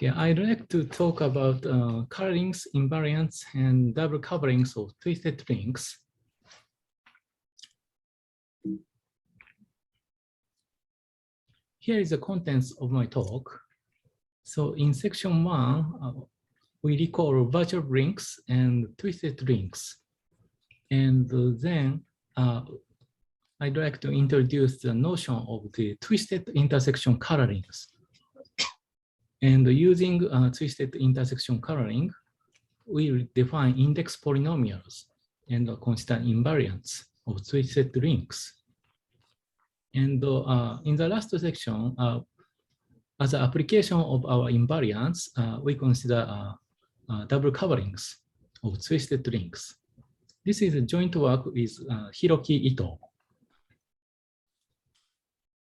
Okay, I'd like to talk about colorings, invariants, and double coverings of twisted rings. Here is the contents of my talk. So in section 1, we recall virtual rings and twisted rings. And then I'd like to introduce the notion of the twisted intersection colorings. And using twisted intersection coloring, we define index polynomials and consider invariants of twisted rings. And in the last section, as an application of our invariants, we consider double coverings of twisted rings. This is a joint work with Hiroaki Ito.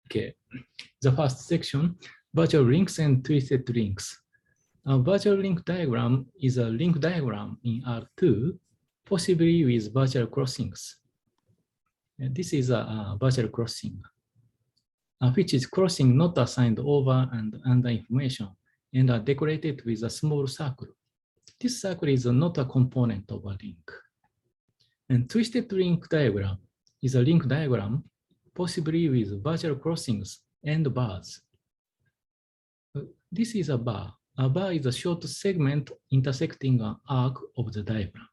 Okay, the first section, virtual rings and twisted rings. A virtual link diagram is a link diagram in R2, possibly with virtual crossings. And this is a virtual crossing, which is crossing not assigned over and under information and are decorated with a small circle. This circle is not a component of a link. And twisted link diagram is a link diagram, possibly with virtual crossings and bars. This is a bar. A bar is a short segment intersecting an arc of the diagram.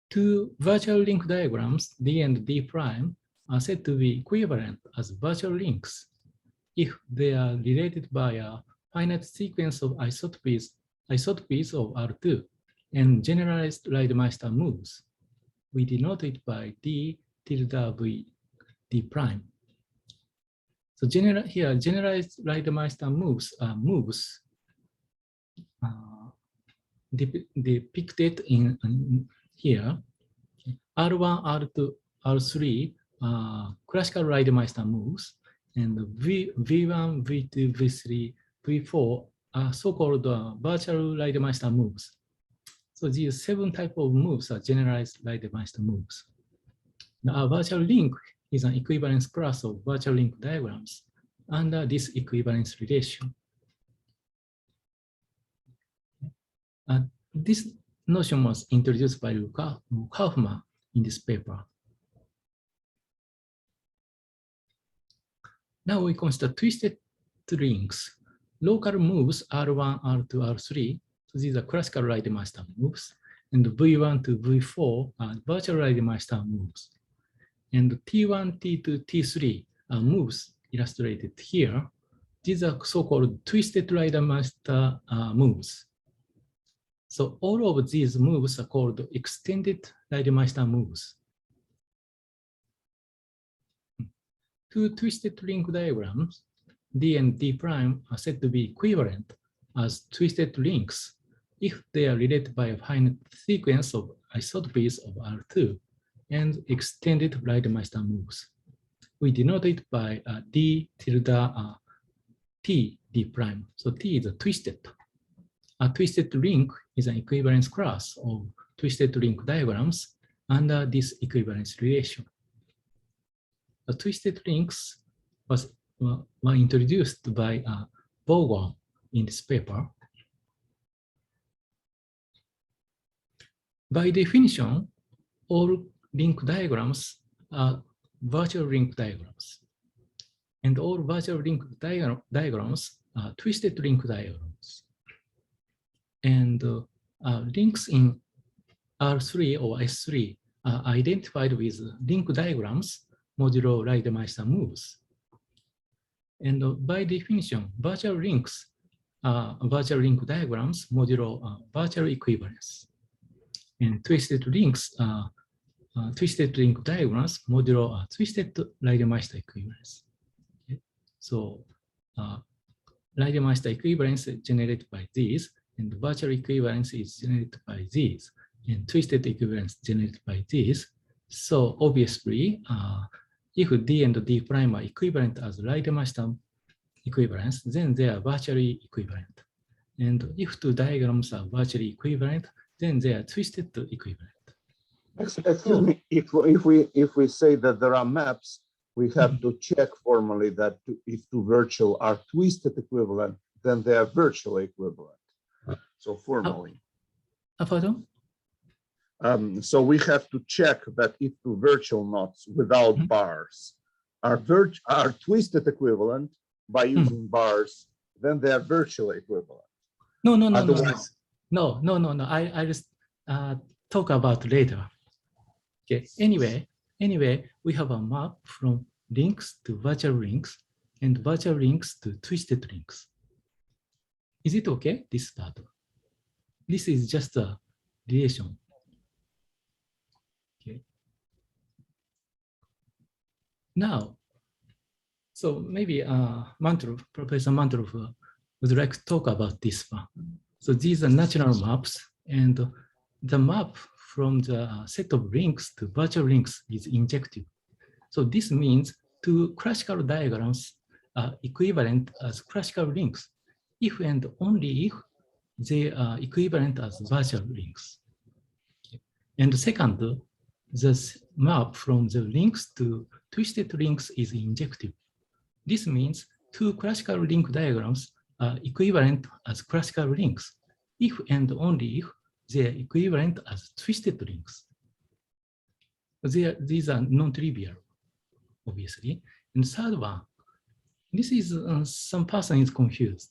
Two virtual link diagrams, D and D prime, are said to be equivalent as virtual links if they are related by a finite sequence of isotopies of R2 and generalized Reidemeister moves. We denote it by D tilde V D prime. So here, generalized Reidemeister moves are moves depicted in here. R1, R2, R3 classical Reidemeister moves, and V1, V2, V3, V4 are so-called virtual Reidemeister moves. So these 7 types of moves are generalized Reidemeister moves. Now, a virtual link is an equivalence class of virtual link diagrams under this equivalence relation. This notion was introduced by Kaufman in this paper. Now we consider twisted rings. Local moves R1, R2, R3. So these are classical Reidemeister moves. And V1 to V4 are virtual Reidemeister moves. And T1, T2, T3 are moves illustrated here. These are so-called twisted Reidemeister moves. So all of these moves are called extended Reidemeister moves. Two twisted link diagrams, D and D prime, are said to be equivalent as twisted links if they are related by a finite sequence of isotopies of R2 and extended Reidemeister moves. We denote it by D tilde T D prime. So T is a twisted. A twisted link is an equivalence class of twisted link diagrams under this equivalence relation. The twisted links were introduced by Vaughan in this paper. By definition, all link diagrams are virtual link diagrams. And all virtual link diagrams are twisted link diagrams. And links in R3 or S3 are identified with link diagrams modulo Reidemeister moves. And by definition, virtual links are virtual link diagrams modulo virtual equivalence. And twisted links are twisted link diagrams modulo twisted Reidemeister equivalence. Okay. So Reidemeister equivalence is generated by these, and virtual equivalence is generated by these, and twisted equivalence generated by these. So obviously, if D and D prime are equivalent as Reidemeister equivalence, then they are virtually equivalent. And if two diagrams are virtually equivalent, then they are twisted equivalent. Excuse me, if we say that there are maps we have to check formally that if two virtual are twisted equivalent, then they are virtually equivalent. So formally. Pardon? So we have to check that if two virtual knots without bars are twisted equivalent by using bars, then they are virtually equivalent. No. I just talk about later. Okay. Anyway, we have a map from links to virtual links and virtual links to twisted links. Is it okay? This part. This is just a relation. Okay. Now, so maybe Professor Mantrov would like to talk about this one. So these are natural maps, and the map from the set of links to virtual links is injective. So this means two classical diagrams are equivalent as classical links if and only if they are equivalent as virtual links. And second, the map from the links to twisted links is injective. This means two classical link diagrams are equivalent as classical links if and only if they are equivalent as twisted links. These are non-trivial, obviously. And third one, this is some person is confused.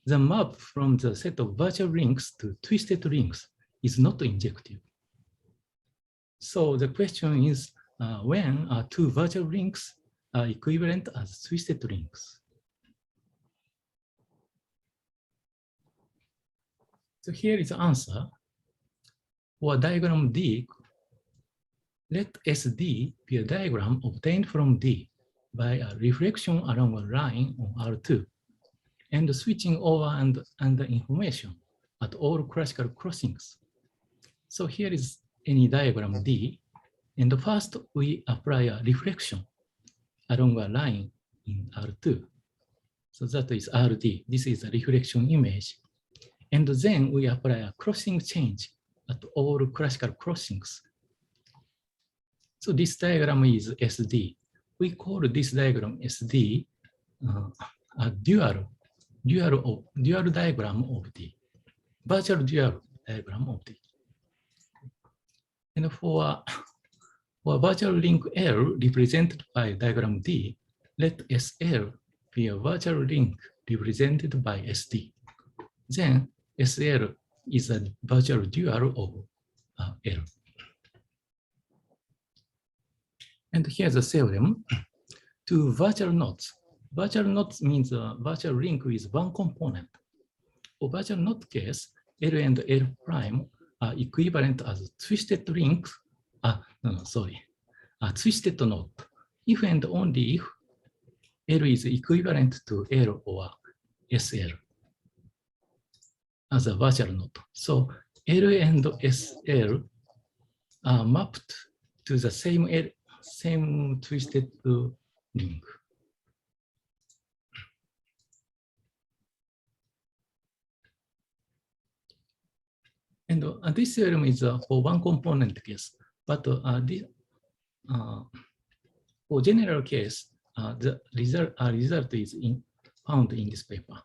The map from the set of virtual links to twisted links is not injective. So the question is, when are two virtual links are equivalent as twisted links? So here is the answer. For diagram D, let SD be a diagram obtained from D by a reflection along a line on R2 and switching over and the information at all classical crossings. So here is any diagram D, and first we apply a reflection along a line in R2. So that is RD. This is a reflection image. And then we apply a crossing change at all classical crossings. So this diagram is SD. We call this diagram SD a dual diagram of D, virtual dual diagram of D. And for virtual link L represented by diagram D, let SL be a virtual link represented by SD. Then SL is a virtual dual of L. And here's a theorem. Two virtual knots. Virtual knots means a virtual link with one component. For virtual knot case, L and L prime are equivalent as twisted links. Twisted knot. If and only if L is equivalent to L or SL as a virtual knot. So L and SL are mapped to the same twisted link. And this theorem is for one component case, but for general case, the result is found in this paper.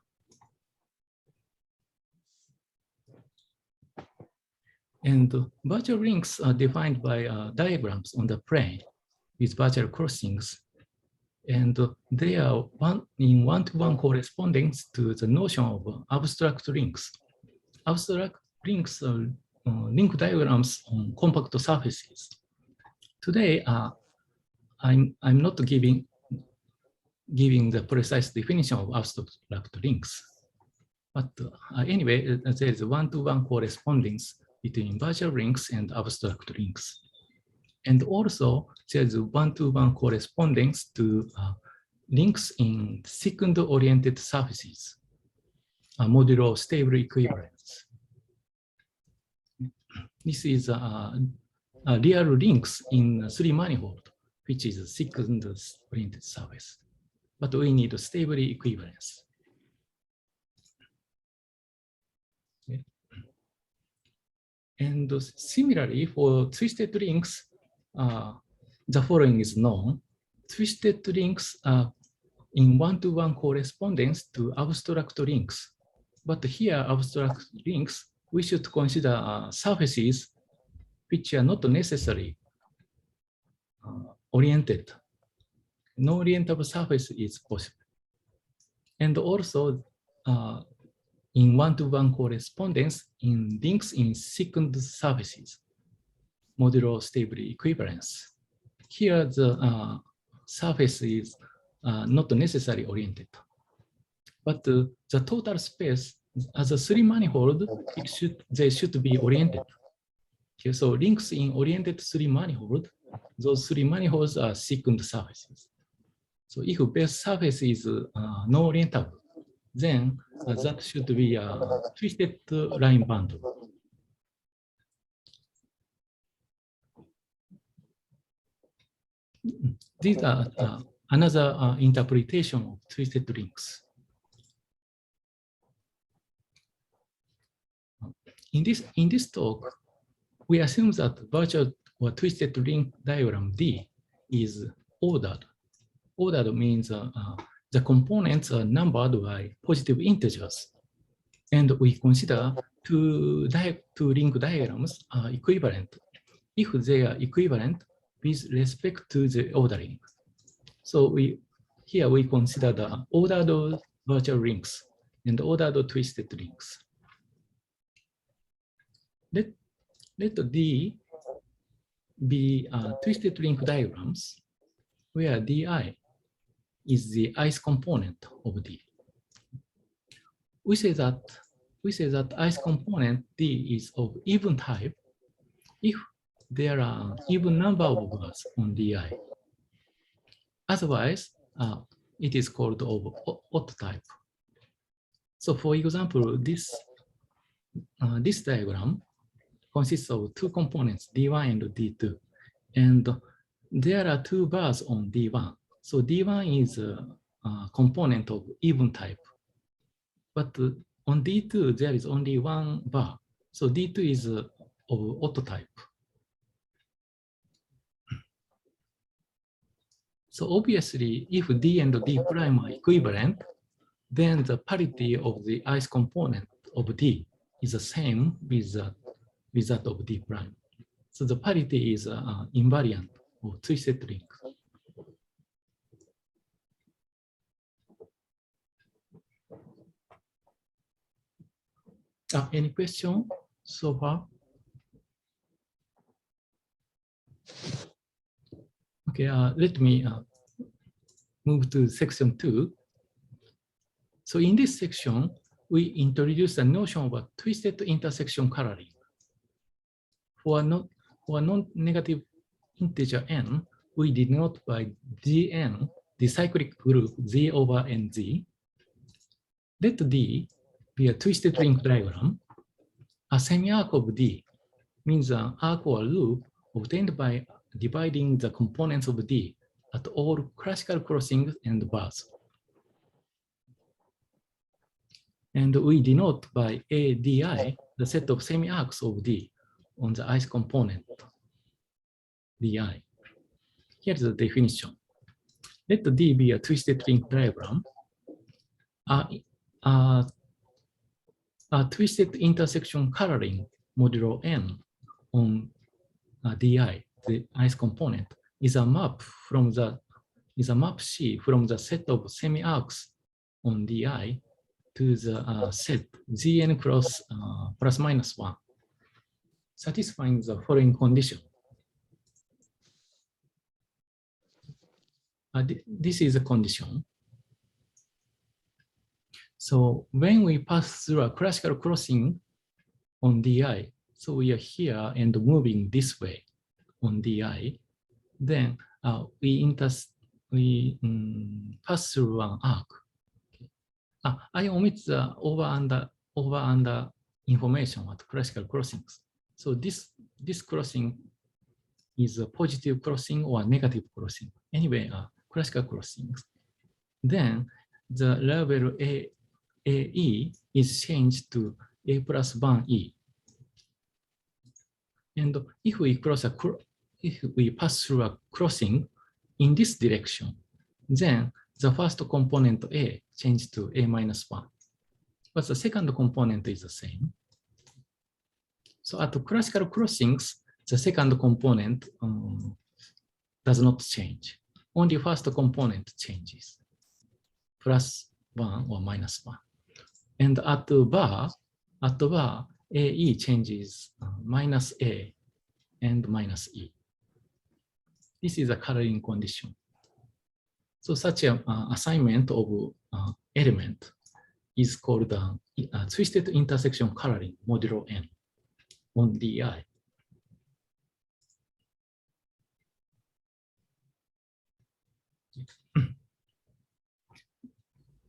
And virtual links are defined by diagrams on the plane with virtual crossings. And they are one-to-one correspondence to the notion of abstract links. Abstract links are link diagrams on compact surfaces. Today, I'm not giving the precise definition of abstract links. But anyway, there is one-to-one correspondence between virtual links and abstract links. And also, there is one-to-one correspondence to links in second-oriented surfaces, modulo stable equivalence. This is real links in three manifold, which is a second-oriented surface. But we need a stable equivalence. Okay. And similarly, for twisted links, the following is known. twisted links are in one-to-one correspondence to abstract links. But here, abstract links, we should consider surfaces which are not necessarily oriented. Non-orientable surface is possible. And also, in one-to-one correspondence in links in secant surfaces, modulo stable equivalence. Here, the surface is not necessarily oriented. But the total space as a three manifold, they should be oriented. Okay, so links in oriented three manifold, those three manifolds are secant surfaces. So if base surface is non-orientable, then that should be a twisted line bundle. These are another interpretation of twisted links. In this talk, we assume that virtual or twisted link diagram D is ordered. Ordered means the components are numbered by positive integers. And we consider two link diagrams are equivalent if they are equivalent with respect to the ordering. So here we consider the ordered virtual links and ordered twisted links. Let D be twisted link diagrams where Di is the ice component of D. We say that ice component D is of even type if there are even number of bars on Di. Otherwise, it is called of odd type. So for example, this diagram consists of two components, D1 and D2. And there are two bars on D1. So D1 is a component of even type. But on D2, there is only one bar. So D2 is of odd type. So obviously, if D and D prime are equivalent, then the parity of the ice component of D is the same with that of D prime. So the parity is invariant of twisted link. Any question so far? Okay, let me move to section 2. So in this section, we introduce the notion of a twisted intersection coloring. For non-negative integer n, we denote by Gn, the cyclic group Z over Nz. Let D be a twisted link diagram. A semi-arc of D means an arc or loop obtained by dividing the components of D at all classical crossings and bars. And we denote by ADI the set of semi-arcs of D on the ice component, Di. Here's the definition. Let D be a twisted link diagram. A twisted intersection coloring modulo n on Di, the ice component, is a map C from the set of semi-arcs on Di to the set Gn cross plus minus 1, satisfying the following condition. This is a condition. So when we pass through a classical crossing on Di, so we are here and moving this way on Di, then we pass through an arc. I omit the over under information at classical crossings. So this crossing is a positive crossing or negative crossing. Anyway, classical crossings. Then the level AE is changed to A plus 1E. And if we pass through a crossing, in this direction, then the first component A changes to A minus 1. But the second component is the same. So at classical crossings, the second component does not change. Only first component changes, plus 1 or minus 1. And at the bar, AE changes minus A and minus E. This is a coloring condition. So such an assignment of element is called twisted intersection coloring modulo N on DI.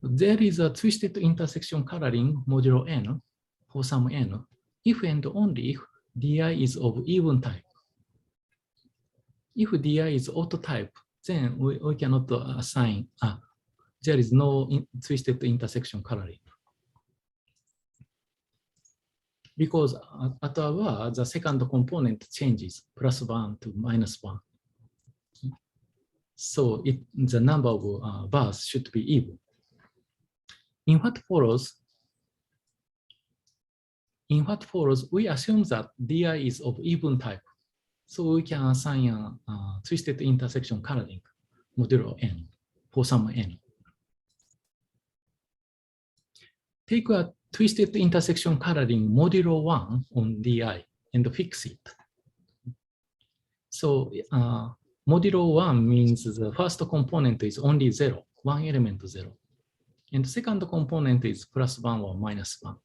There is a twisted intersection coloring modulo N for some N if and only if DI is of even type. If DI is auto type, then we cannot assign, there is no twisted intersection coloring. Because at a bar, the second component changes plus 1 to minus 1. So the number of bars should be even. In what follows, we assume that DI is of even type. So we can assign a twisted intersection coloring modulo N for some N. Take a twisted intersection coloring modulo 1 on DI and fix it. So modulo 1 means the first component is only 0, one element 0. And the second component is plus 1 or minus 1.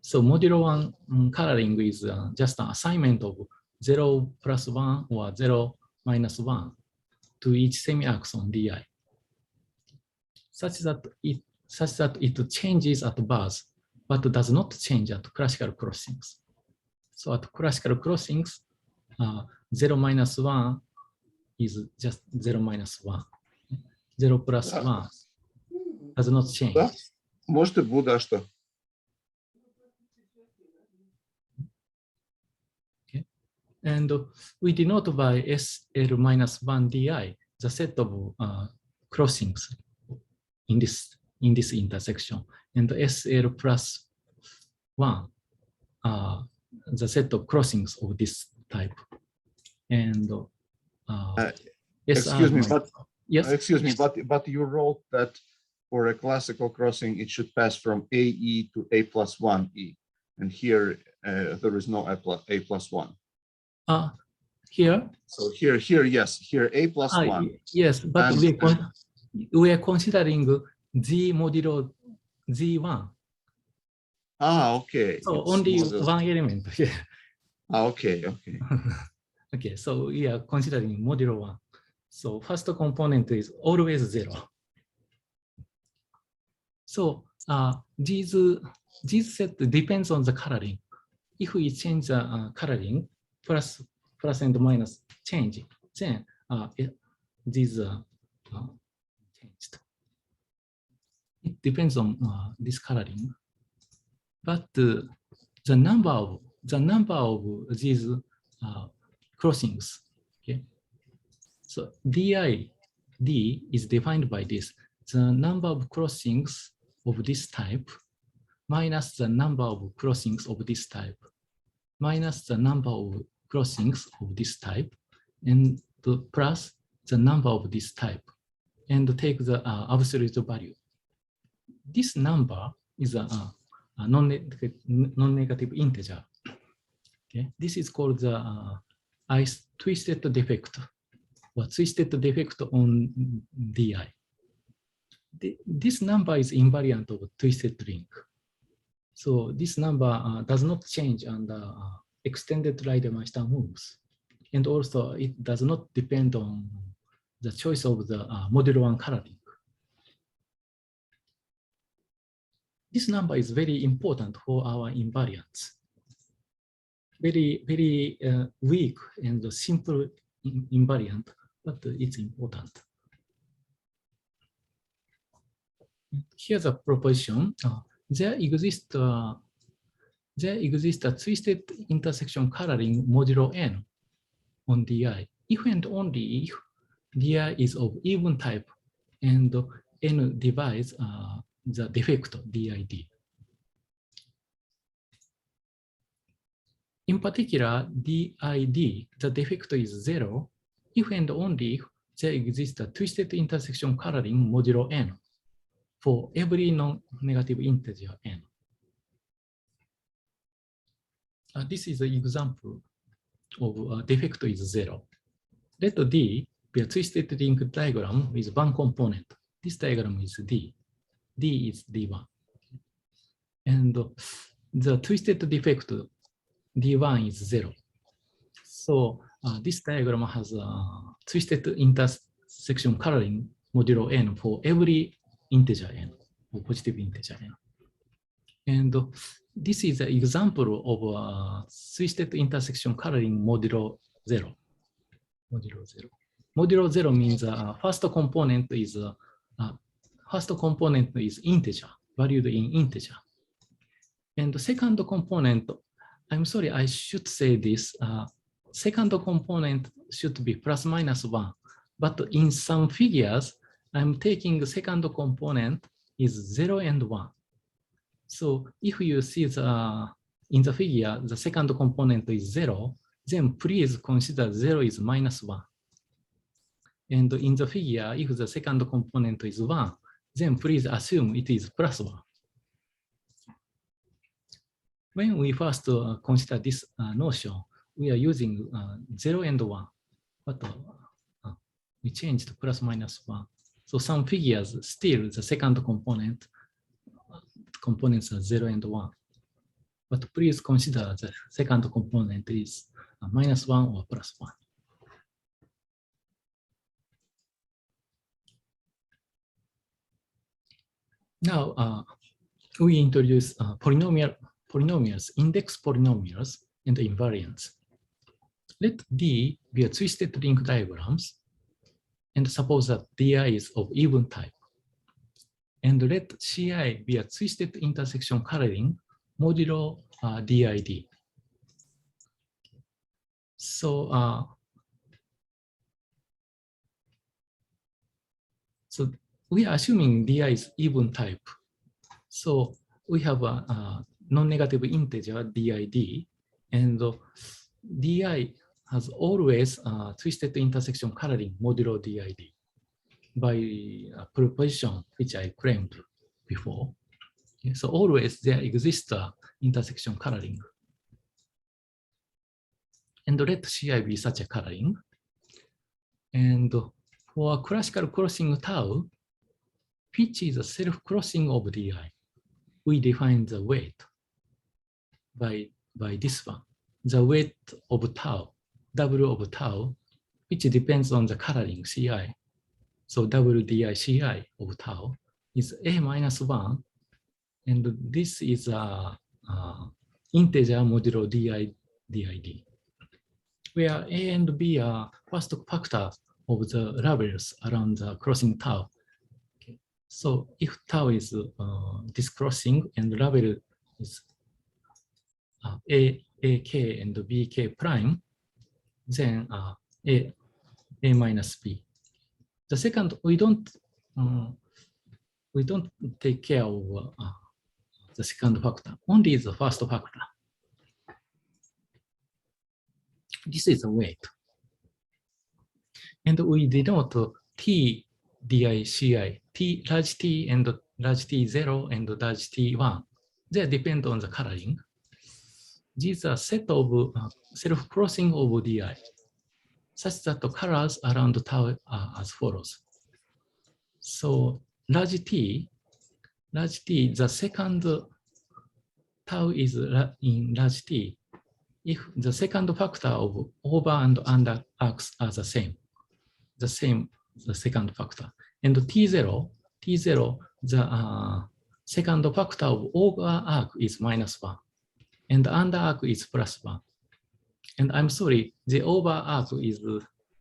So modulo 1 coloring is just an assignment of 0 plus 1 or 0 minus 1 to each semi-axon DI, such that it changes at bars, but does not change at classical crossings. So at classical crossings, 0 minus 1 is just 0 minus 1. 0 plus 1 does not change. Да? Можете буде что? Okay. And we denote by SL minus 1 DI the set of crossings in this intersection, and SL plus 1 the set of crossings of this type. And excuse me, but yes. Excuse me, but you wrote that for a classical crossing, it should pass from AE to A plus 1E. And here, there is no A plus 1. Here? So here, yes, here A plus 1. Yes, but we are considering Z modulo Z1. Okay. So it's only model. one element here. Okay. Okay, so we are considering modulo 1. So first component is always 0. So these set depends on the coloring. If we change the coloring, plus and minus change, then these changed. It depends on this coloring, but the number of these crossings. Okay, so D is defined by this: the number of crossings of this type minus the number of crossings of this type minus the number of crossings of this type, and plus the number of this type, and take the absolute value. This number is a non-negative integer. Okay, this is called the twisted defect or twisted defect on DI. This number is invariant of twisted ring. So this number does not change under extended Reidemeister moves. And also it does not depend on the choice of the modulo 1 coloring. This number is very important for our invariants. Very weak and simple invariant, but it's important. Here's a proposition. There exists a twisted intersection coloring modulo N on DI if and only if di is of even type, and n divides the defect did. In particular, did, the defect is 0 if and only if there exists a twisted intersection coloring modulo n for every non-negative integer n. This is an example of defect is 0. Let D be a twisted linked diagram with one component. This diagram is D. D is D1. And the twisted defect D1 is 0. So this diagram has a twisted intersection coloring modulo n for every integer n, or positive integer n. And this is an example of a twisted intersection coloring modulo 0. Modulo 0. Modulo 0 means first component is integer, valued in integer. And the second component, I'm sorry, I should say this. Second component should be plus minus 1. But in some figures, I'm taking the second component is 0 and 1. So if you see in the figure, the second component is 0, then please consider 0 is minus 1. And in the figure, if the second component is 1, then please assume it is plus 1. When we first consider this notion, we are using 0 and 1, but we changed to plus minus 1. So some figures, still the second components are 0 and 1. But please consider the second component is minus 1 or plus 1. Now, we introduce polynomials, index polynomials, and invariants. Let D be a twisted link diagrams, and suppose that Di is of even type. And let Ci be a twisted intersection coloring modulo did. So, so we are assuming Di is even type. So we have a non-negative integer did, and Di has always twisted intersection coloring modulo did by a proposition which I claimed before. Okay, so always there exists intersection coloring. And let Ci be such a coloring. And for classical crossing tau, which is a self-crossing of Di, we define the weight by this one. The weight of tau, W of tau, which depends on the coloring Ci. So W di Ci of tau is a minus 1, and this is a integer modulo did, where A and B are first factors of the labels around the crossing tau. Okay. So if tau is this crossing and the label is AK and BK prime, then A minus B. The second, we don't take care of the second factor. Only the first factor. This is the weight, and we denote T di Ci, T large T and large T0 and large T1. They depend on the coloring. These are set of self-crossing of Di, such that the colors around tau are as follows. So large T, the second tau is in large T if the second factor of over and under arcs are the same, the second factor. And T0, the second factor of over arc is minus 1, and under arc is plus 1. And I'm sorry, the over arc is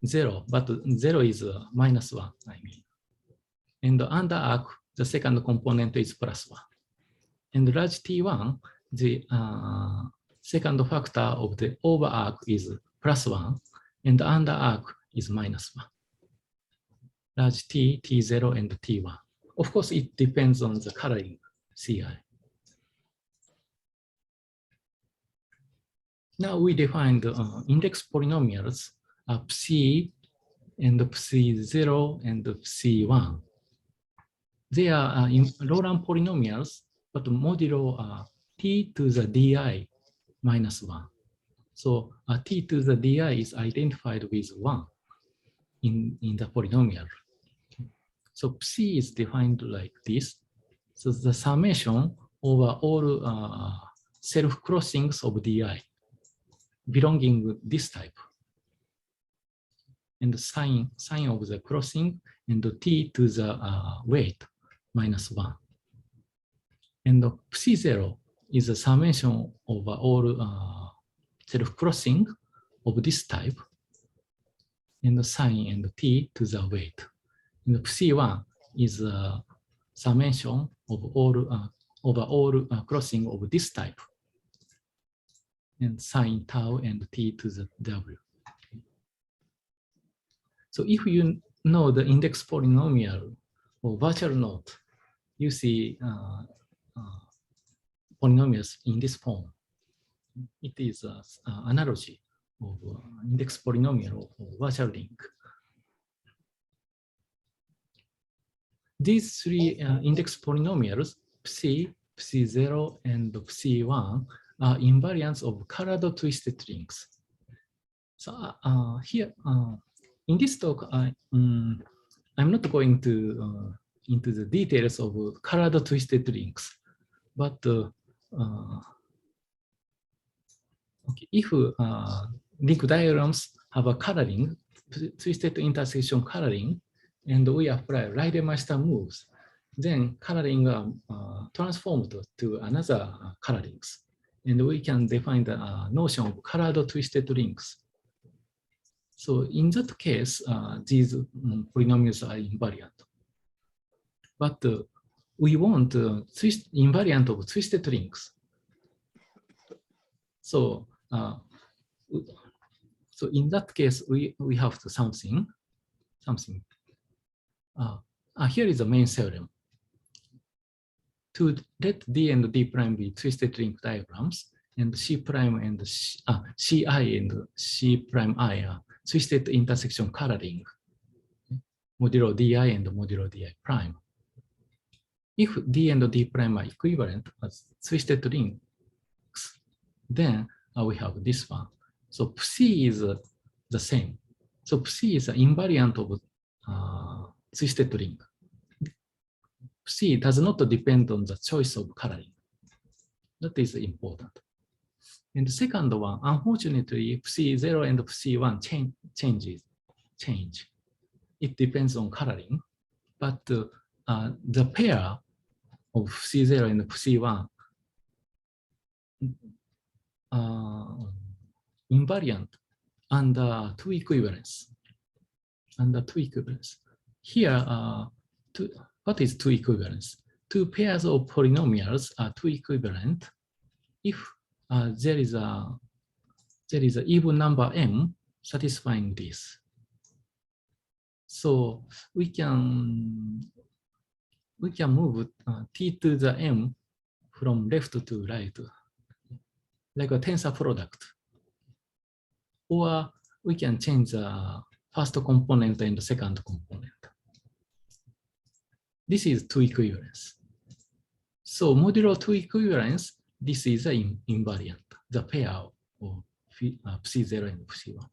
0, but 0 is minus 1, I mean. And the under arc, the second component is plus 1. And large T1, the second factor of the over arc is plus 1, and the under arc is minus 1. large T, T0, and T1. Of course, it depends on the coloring Ci. Now we define the index polynomials Psi and Psi0 and Psi1. They are Laurent polynomials, but modulo T to the Di minus 1. So T to the Di is identified with 1 in the polynomial. So Psi is defined like this. So the summation over all self-crossings of Di belonging this type. And the sign of the crossing and the T to the weight minus 1. And the Psi0 is a summation over all self-crossing of this type, and the sign and the T to the weight. And the Psi1 is a summation of all over all crossing of this type, and sign tau and T to the W. So if you know the index polynomial or virtual knot, you see polynomials in this form. It is an analogy of index polynomial or virtual link. These three index polynomials, Psi, Psi0, and Psi1, are invariants of colored twisted rings. So here, in this talk, I'm not going to into the details of colored twisted rings, but okay, if link diagrams have a coloring, twisted intersection coloring, and we apply writhe moves, then coloring transformed to another colorings, and we can define the notion of colored twisted rings. So in that case, these polynomials are invariant. But we want invariant of twisted rings. So so in that case, we have to something. Here is the main theorem. To let D and D prime be twisted ring diagrams, and C prime and Ci and C prime I are twisted intersection coloring, modulo Di and modulo Di prime. If D and D prime are equivalent as twisted rings, then we have this one. So Psi is the same. So Psi is an invariant of twisted ring. Psi does not depend on the choice of coloring. That is important. And the second one, unfortunately, Psi0 and Psi1 change. It depends on coloring, but the pair of Psi0 and Psi1 invariant under two equivalence. Here, what is two equivalence? Two pairs of polynomials are two equivalent if there is an even number m satisfying this. So we can move t to the m from left to right, like a tensor product. Or we can change the first component and the second component. This is two equivalence. So modulo two equivalence, this is an invariant, the pair of Psi0 and Psi1.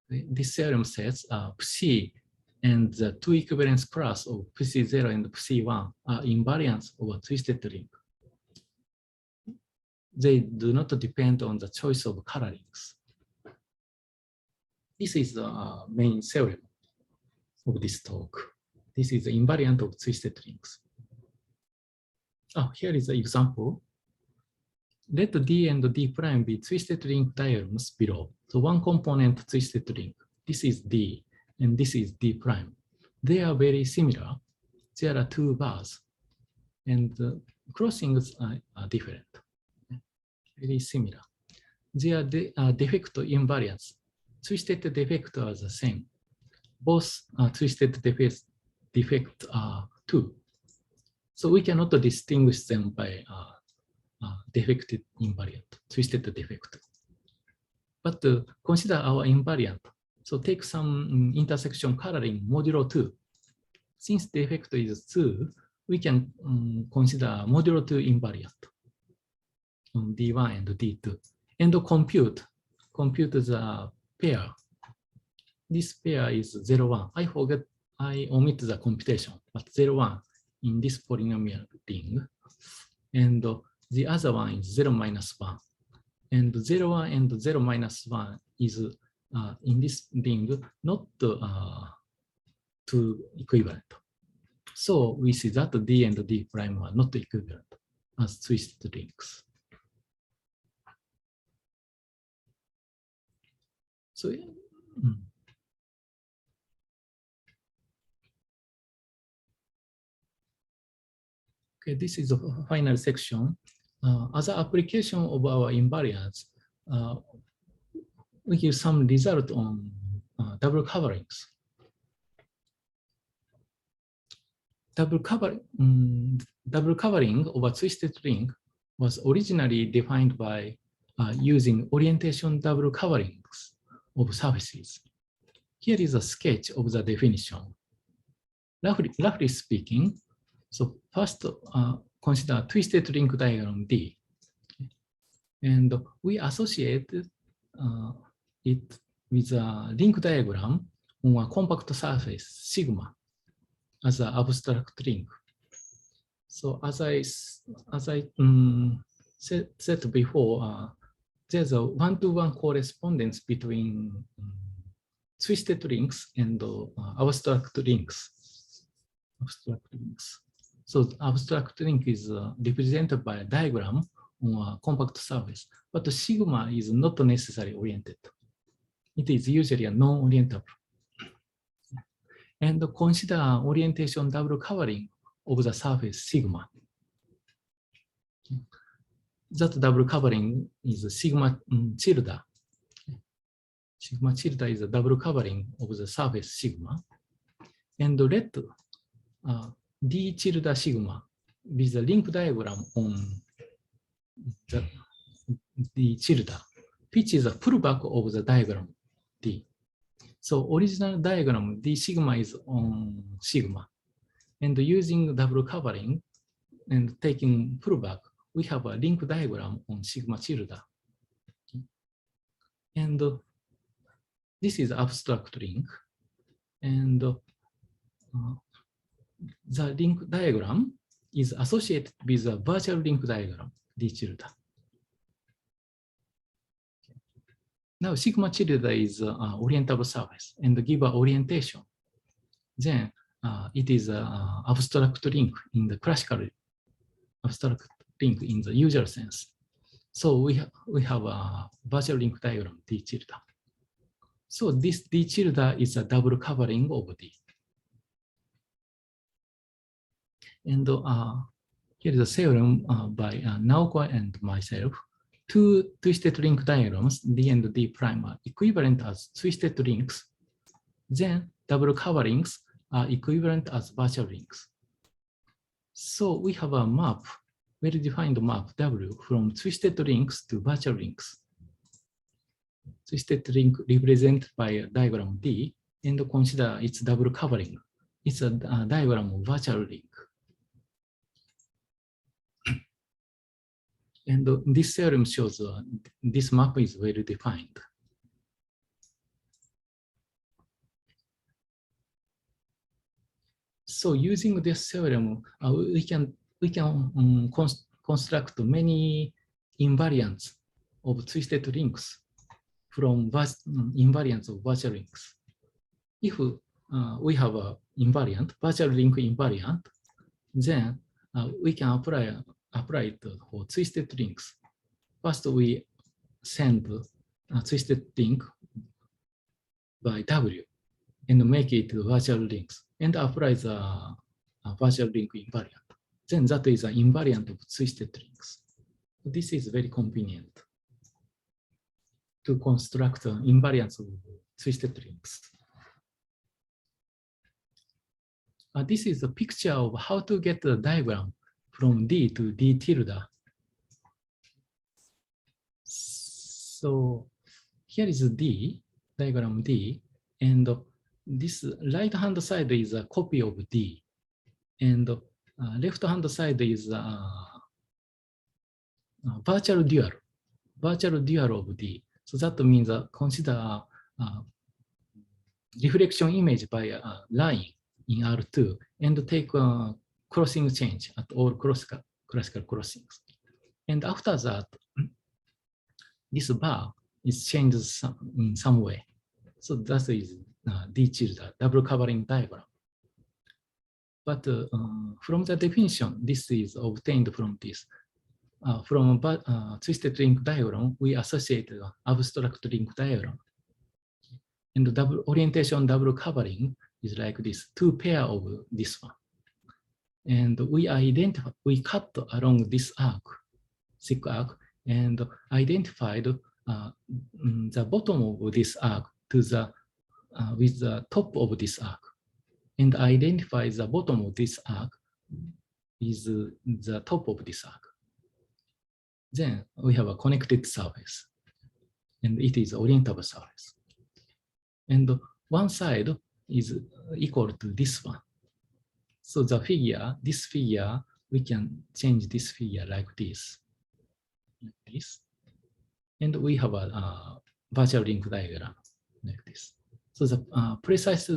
This theorem says Psi and the two equivalence class of Psi0 and Psi1 are invariants of a twisted ring. They do not depend on the choice of colorings. This is the main theorem of this talk. This is the invariant of twisted rings. Oh, here is the example. Let D and D prime be twisted ring diagrams below. So one component twisted ring. This is D and this is D prime. They are very similar. There are two bars and the crossings are different. Very similar. They are de facto invariants. Twisted de facto are the same. both twisted defect are 2. So we cannot distinguish them by defected invariant, twisted defect. But consider our invariant. So take some intersection coloring modulo 2. Since defect is 2, we can consider modulo 2 invariant on D1 and D2. And compute the pair. This pair is 0, 1. I omit the computation, but 0, 1 in this polynomial ring. And the other one is 0, minus 1. And 0, 1 and 0, minus 1 is in this ring not 2 equivalent. So we see that D and D prime are not equivalent as twisted rings. So okay, this is the final section. As an application of our invariants, we give some result on double coverings. Double covering of a twisted ring was originally defined by using orientation double coverings of surfaces. Here is a sketch of the definition. Roughly speaking, so first consider twisted ring diagram D. And we associate it with a link diagram on a compact surface, sigma, as an abstract ring. So as I said before, there's a one-to-one correspondence between twisted rings and abstract rings. So abstract ring is represented by a diagram on a compact surface, but the sigma is not necessarily oriented. It is usually a non-orientable. And consider orientation double covering of the surface sigma. That double covering is sigma tilde. Sigma tilde is a double covering of the surface sigma. And let D tilde sigma with a link diagram on the D tilde, which is a pullback of the diagram D. So original diagram D sigma is on sigma. And using double covering and taking pullback, we have a link diagram on sigma tilde. And this is abstract link. And the link diagram is associated with a virtual link diagram, D tilde. Now sigma tilde is an orientable surface and give an orientation. Then it is an abstract link in the classical abstract link in the usual sense. So we have a virtual link diagram D tilde. So this D tilde is a double covering of D. And here is a theorem by Naoko and myself. Two twisted link diagrams, D and D prime, are equivalent as twisted links. Then double coverings are equivalent as virtual links. So we have a map, well-defined map W from twisted links to virtual links. Twisted link represented by a diagram D, and consider its double covering. It's a diagram of virtual link. And this theorem shows this map is well defined. So using this theorem, we can construct many invariants of twisted links from invariants of virtual links. If we have a invariant, virtual link invariant, then we can apply it for twisted links. First, we send a twisted link by W and make it virtual links and apply the virtual link invariant. Then that is an invariant of twisted links. This is very convenient to construct invariants of twisted links. this is a picture of how to get the diagram from D to D tilde. So here is D, diagram D, and this right-hand side is a copy of D, and left-hand side is virtual dual of D. So that means consider reflection image by a line in R2 and take crossing change at all classical crossings. And after that, this bar is changed in some way. So that is D tilde, double covering diagram. But from the definition, this is obtained from this. From twisted link diagram, we associate abstract link diagram. And double orientation, double covering is like this, two pair of this one. And we cut along this arc, thick arc, and identified the bottom of this arc to the with the top of this arc, and identify the bottom of this arc is the top of this arc. Then we have a connected surface, and it is orientable surface. And one side is equal to this one. So the figure, this figure, we can change this figure like this. And we have a virtual link diagram like this. So the precise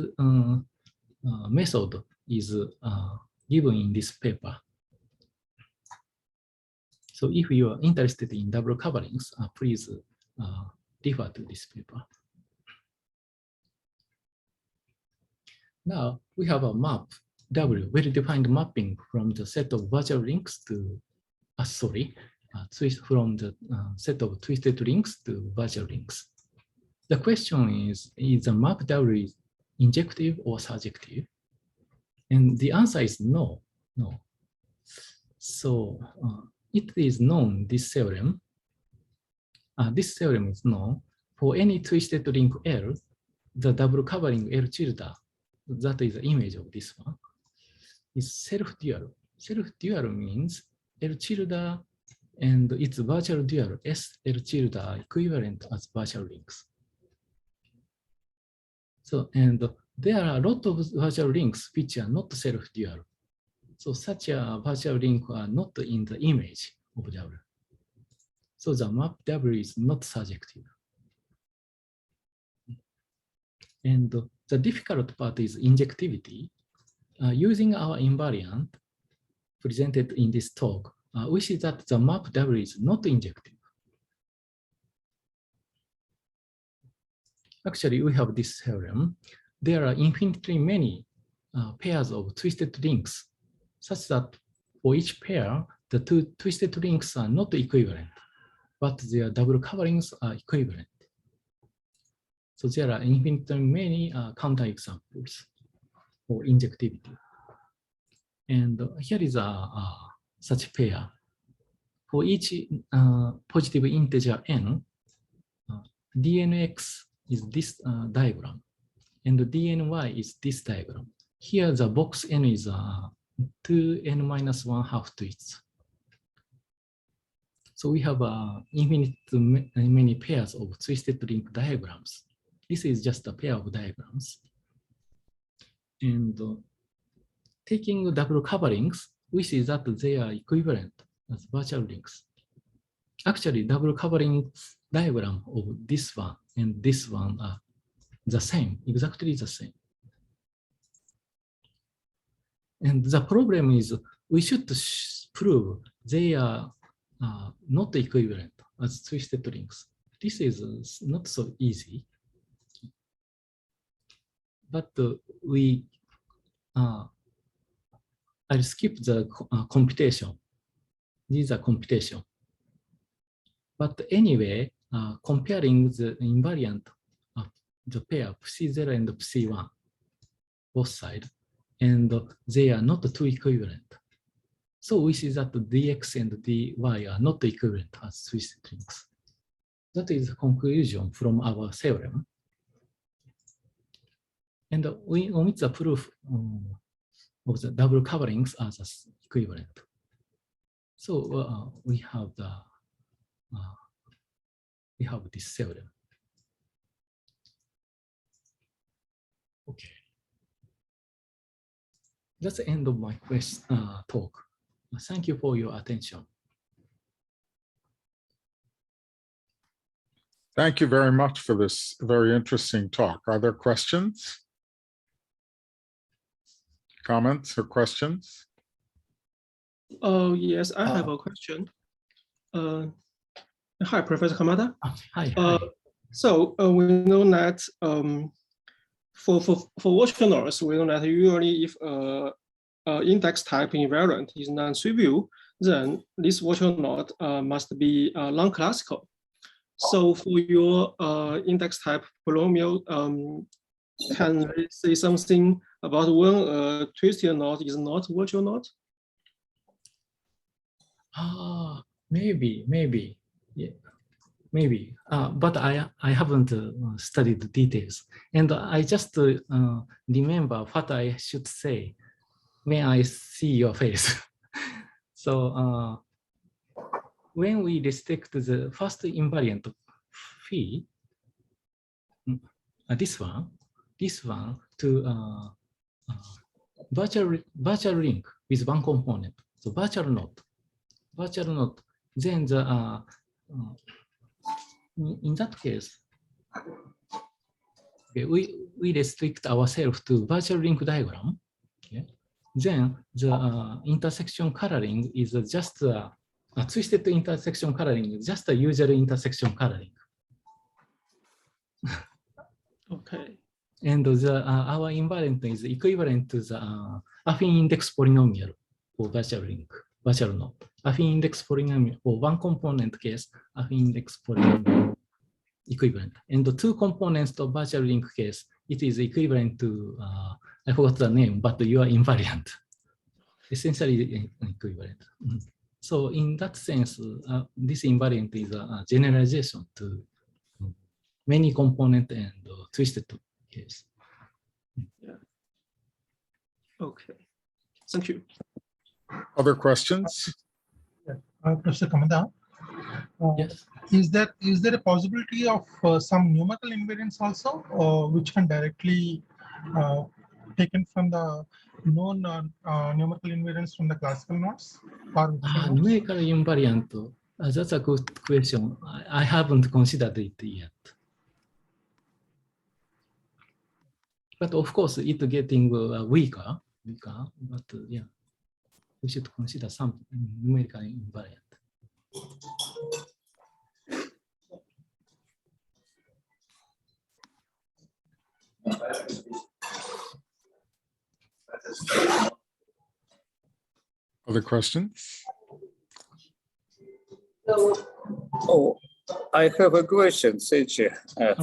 method is given in this paper. So if you are interested in double coverings, please refer to this paper. Now we have a map W, well-defined mapping from the set of virtual links to, from the set of twisted links to virtual links. The question is the map W injective or surjective? And the answer is no. So it is known, this theorem. This theorem is known for any twisted link L, the double covering L tilde, that is the image of this one, is self-dual. Self-dual means L tilde and its virtual dual S L tilde are equivalent as virtual links. So, and there are a lot of virtual links which are not self-dual. So such a virtual link are not in the image of W. So the map W is not surjective. And the difficult part is injectivity. Using our invariant presented in this talk, we see that the map W is not injective. Actually, we have this theorem. There are infinitely many pairs of twisted links, such that for each pair, the two twisted links are not equivalent, but their double coverings are equivalent. So there are infinitely many counterexamples for injectivity. And here is such pair. For each positive integer n, dnx is this diagram, and the dny is this diagram. Here the box n is 2n minus 1/2 twists. So we have infinite many pairs of twisted link diagrams. This is just a pair of diagrams. And taking double coverings, we see that they are equivalent as virtual links. Actually, double covering diagram of this one and this one are the same, exactly the same. And the problem is we should prove they are not equivalent as twisted links. This is not so easy. But I'll skip the computation. These are computation. But anyway, comparing the invariant of the pair Psi0 and Psi1, both sides, and they are not two equivalent. So we see that the dx and dy are not equivalent as twisted links. That is the conclusion from our theorem. And we omit the proof of the double coverings are the equivalent. So we have this theorem. Okay. That's the end of my talk. Thank you for your attention. Thank you very much for this very interesting talk. Are there questions? Comments or questions? Oh, yes, I have a question. Hi, Professor Kamada. Hi. So we know that for virtual nodes, we know that usually if index type invariant is non-trivial, then this virtual node must be non-classical. So for your index type polynomial, can we say something about when a twisted node is not virtual node? Maybe, yeah, maybe. But I haven't studied the details, and I just remember what I should say when I see your face. So when we restrict the first invariant phi, this one to virtual link with one component, so virtual node, then the in that case, okay, we restrict ourselves to virtual link diagram. Okay. Then the intersection coloring is just a twisted intersection coloring is just a usual intersection coloring. Okay. And our invariant is equivalent to the affine index polynomial for virtual link, virtual node. Affine index polynomial for one component case, affine index polynomial equivalent. And the two components of virtual link case, it is equivalent to, I forgot the name, but you are invariant. Essentially equivalent. So in that sense, this invariant is a generalization to many component and twisted case. Yeah. Okay. Thank you. Other questions? Professor Kamada, Yes. Is there a possibility of some numerical invariance also, which can directly taken from the known numerical invariance from the classical nodes? Numerical invariant. That's a good question. I haven't considered it yet. But of course, it's getting weaker. But yeah, we should consider some numerical invariant. Other questions? Oh, I have a question, Seiichi.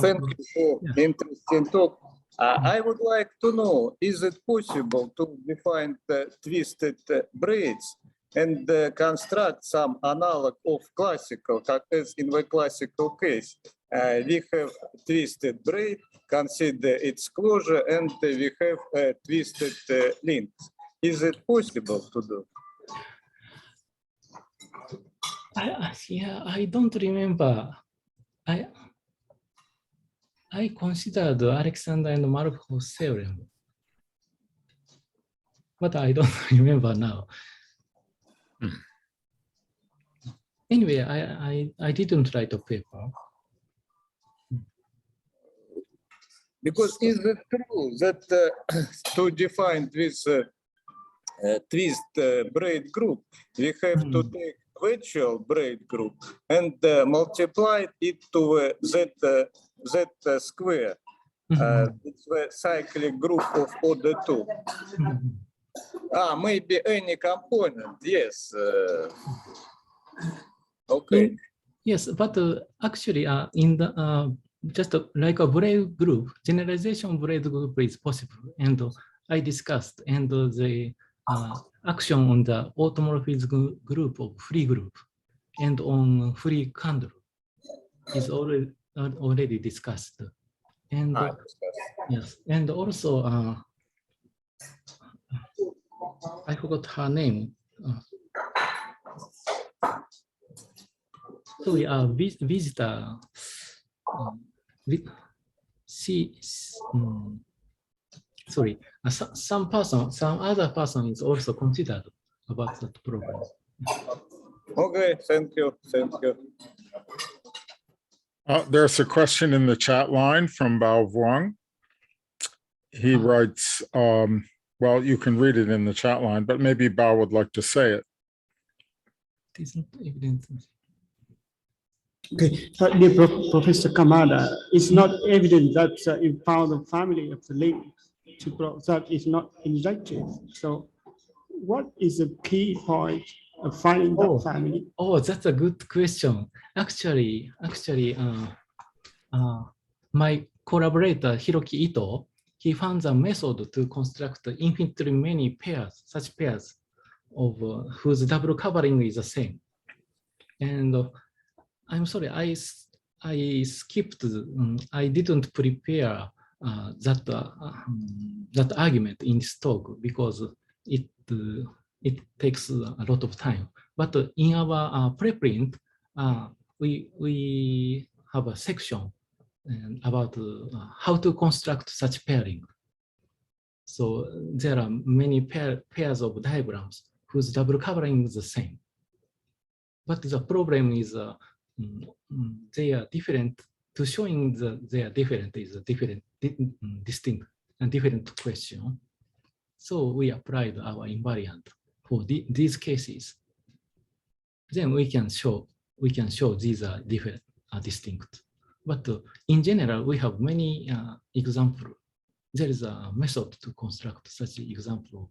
Thank you for interesting talk. I would like to know, is it possible to define the twisted braids and construct some analog of classical, as in the classical case? We have twisted braid, consider its closure, and we have twisted links. Is it possible to do? Yeah, I don't remember. I considered Alexander and Markov's theorem, but I don't remember now. Anyway, I didn't write a paper. Because is it true that to define this twist braid group, we have to take virtual braid group and multiply it to z square. It's the cyclic group of order 2. Maybe any component, yes. Okay. Yes, but actually in the just like a braid group, generalization braid group is possible. And I discussed, and the action on the automorphism group of free group and on free candle is already discussed. And yes, and also I forgot her name. So we are visitor. Sorry, some other person is also considered about that problem. Okay, thank you. There's a question in the chat line from Bao Vuong. He writes, well, you can read it in the chat line, but maybe Bao would like to say it. It isn't evident. Okay, dear Professor Kamada, it's not evident that you found the family of the link to prove that is not injective. So what is the key point of finding that family? Oh, that's a good question. Actually, my collaborator, Hiroaki Ito, he found a method to construct infinitely many pairs, such pairs of whose double covering is the same. And I'm sorry, I skipped. I didn't prepare that argument in this talk because it takes a lot of time. But in our preprint, we have a section about how to construct such pairing. So there are many pairs of diagrams whose double covering is the same. But the problem is they are different. To showing they are different is a distinct and different question. So we applied our invariant for these cases. Then we can show these are different, distinct. But in general, we have many examples. There is a method to construct such an example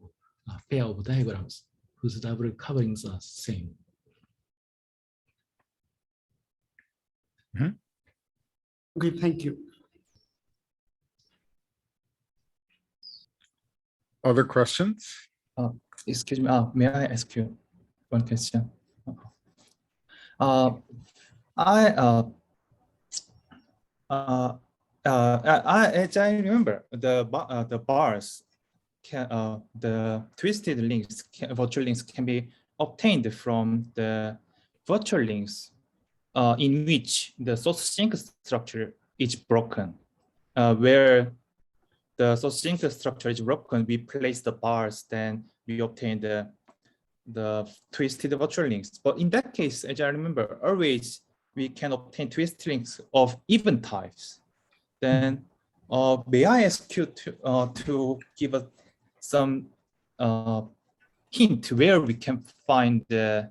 of a pair of diagrams whose double coverings are same. Okay, thank you. Other questions? Excuse me, may I ask you one question? As I remember, the bars, the twisted links, virtual links can be obtained from the virtual links in which the source sink structure is broken. Where the source sink structure is broken, we place the bars, then we obtain the twisted virtual links. But in that case, as I remember, always we can obtain twisted links of even types. Then may I ask you to give us some hint where we can find the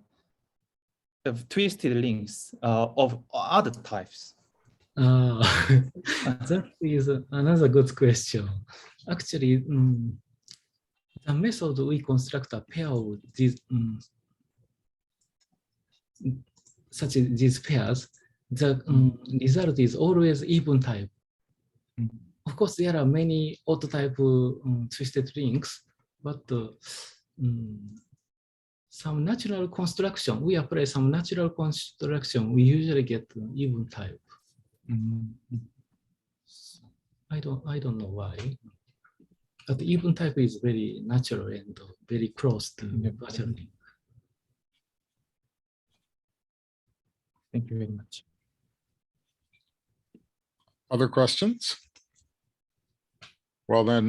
twisted links of other types? That is another good question. Actually, the method we construct a pair of these such as these pairs, the result is always even type. Of course, there are many odd type twisted links, but some natural construction, we apply some natural construction, we usually get even type. I don't know why, but even type is very natural and very close to virtual link. Thank you very much. Other questions? Well, then